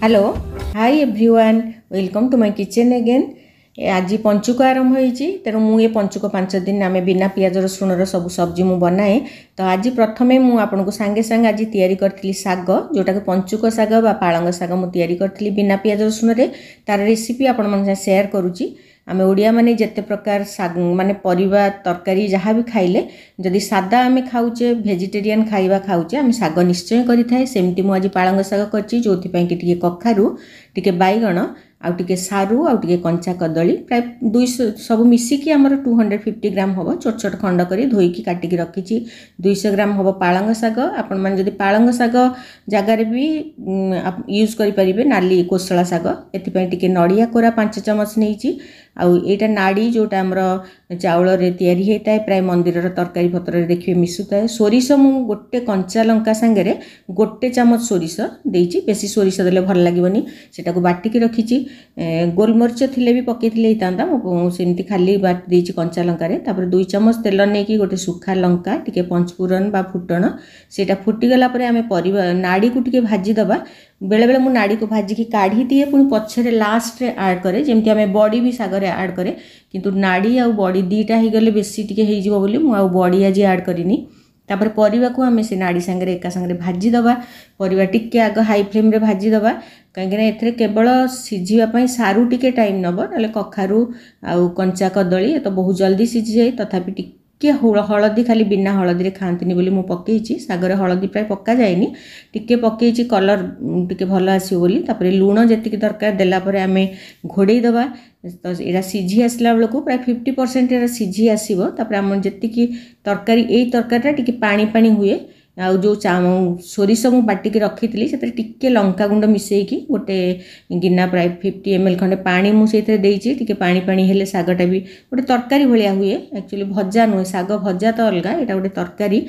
Hello hi everyone welcome to my kitchen again. आज पंचुक आरंभ होती तेणु मुझे पंचुक 5 दिन आम बिना पियाज रसुण सब सब्जी मु बनाए। तो आज प्रथमे मुझे सांगे सांगे आज तैयारी करी शाग जोटा कि पंचुक शाग बा पालंग शाग मुझे करी बिना पियाज रसुण तार रेसिपी आपण शेयर करुच्ची। आम ओडिया माने जिते प्रकार शाग माने परिवा तरकारी जहाँ भी खाइले जदि सादा आम खाऊचे वेजिटेरियन खाइबा खाऊचे आम शाग निश्चय करि थाए। सेमती मु आज पालंग शाग करछि जोथि पई कि टिके कखारु टिके बैगण आउ टिके सारू आउ टिके कंचा कदली प्राय 200 सब मिसिकी आमर 250 ग्राम हम छोट छोट खंड करी धोईकी काटिकी रखी। 200 ग्राम हम पालंग शाग आपण माने जदि पालंग शाग जगार भी यूज करि परिबे नाली कोसला शाग एथिपई टिके नड़िया कोरा 5 चमच नहींची आउ एटा नाड़ी जोटा आमर चाउल रे तैयारी होता है प्राय मंदिर तरकारी पत्र देखिए मिसुता है। सोरिष मु गोटे कंचा लंका सांगे गोटे चामच सोरिष देइची बेसी सोरिष देले भल लागबनी सेटा को बाटिकी रखीची। गोलमरिच थिले भी पकेइथिले हितांदा मु सेमती खाली बाट देइची कंचा लंका रे तापर 2 चमच तेल नेकी गोटे सुखा लंका टिके पंचफुरन बा फुटण सेटा फुटी गला परे आमे परिवा नाड़ी को टिके भाजी दबा। बेले बेले मु नाड़ी को भाजिकी काढ़ी दिए पुणी पछरे लास्ट रे ऐड करे जेमती आमे बॉडी भी सागर ऐड करे किंतु नाड़ी आ बॉडी दीटा ही गले बेसी टिके हेइ जिवो बोली मु आ बॉडी आज ऐड करिनी। तापर परिवा को आमे से नाड़ी संगे एका संगे भाजी दबा। परिवा टिके आग हाई फ्लेम रे भाजी दबा कहीं एथरे केवल सिझिबा पई सारू टिके टाइम नबो नले कखारू आउ कंचा कदली तो बहुत जल्दी सिझी जाए। तथापि टिके हलदी खाली बिना हलदी रे खांतिनी बोली मु पकेइची सागरे हलदी प्राय पक्का जाएनी टिके पकेइची कलर टिके भल आसीबो बोली। तापर लूण जेतिकी दरकार देला परे आमे घोड़े दबा तो एरा सिझी आसला बेलू प्राय 50% एरा सिझी आसीबो। तापर आम जेतिकी तरकारी एई तरकारीटा टिके पानी पानी हुए आउ जो सोरिष मु बाटिकी रखी से टिके लंका गुंड मिसेकी गोटे गिना प्राय 50 ml खंडे पानी मुझे देइची टिके पानी पानी हेले सागटा भी गोटे तरकारी भलिया हुए। एक्चुअली भजा नुहे साग भजा तो अलग एटा गोटे तरकारी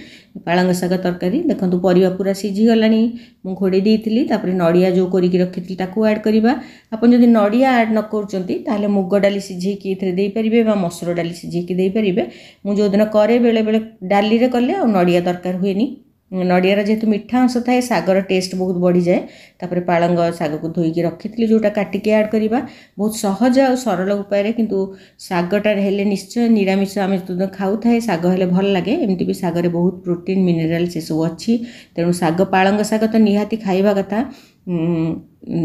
पालंग शाग तरकारी। देखंतु परिवा पूरा सिझी गलानी मु घोड़े देइथिली। तापर नड़िया जो करिकी रखिथिली ताकू ऐड करिबा। आपन जदि नड़िया ऐड न करचंती ताले मुग डाली सिझेकी एथरे देई परिबे बा मसूर डाली सिझेकी देई परिबे। मु जो दिन करे बेले बेले डाली रे कले आ नड़िया दरकार हुएनी नड़ियार जेहेतु मीठा अंश थाए शागर टेस्ट बहुत बढ़ी जाए। तापर पालंग शाग को धोईकी रखी जोटा काटिकी ऐड करवा बहुत सहज और सरल उपाय किंतु शागटार हेले निश्चय निरामिष आम जो खाऊ थाए शाग हेले भल लगे। एमती भी शागर बहुत प्रोटीन मिनरल से सब अच्छी तेणु शाग पालंग शाग तो निहाती खाइबा कथा।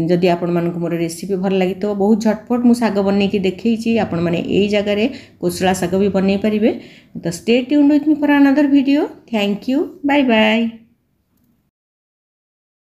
जदि आपण मानक मोर रेसिपी भल लगी तो बहुत झटपट मु शाग बनैकी देखैची आपण माने एई जगह रे कोसला शाग भी बनै परिबे। तो stay tuned with me for another video. Thank you bye bye.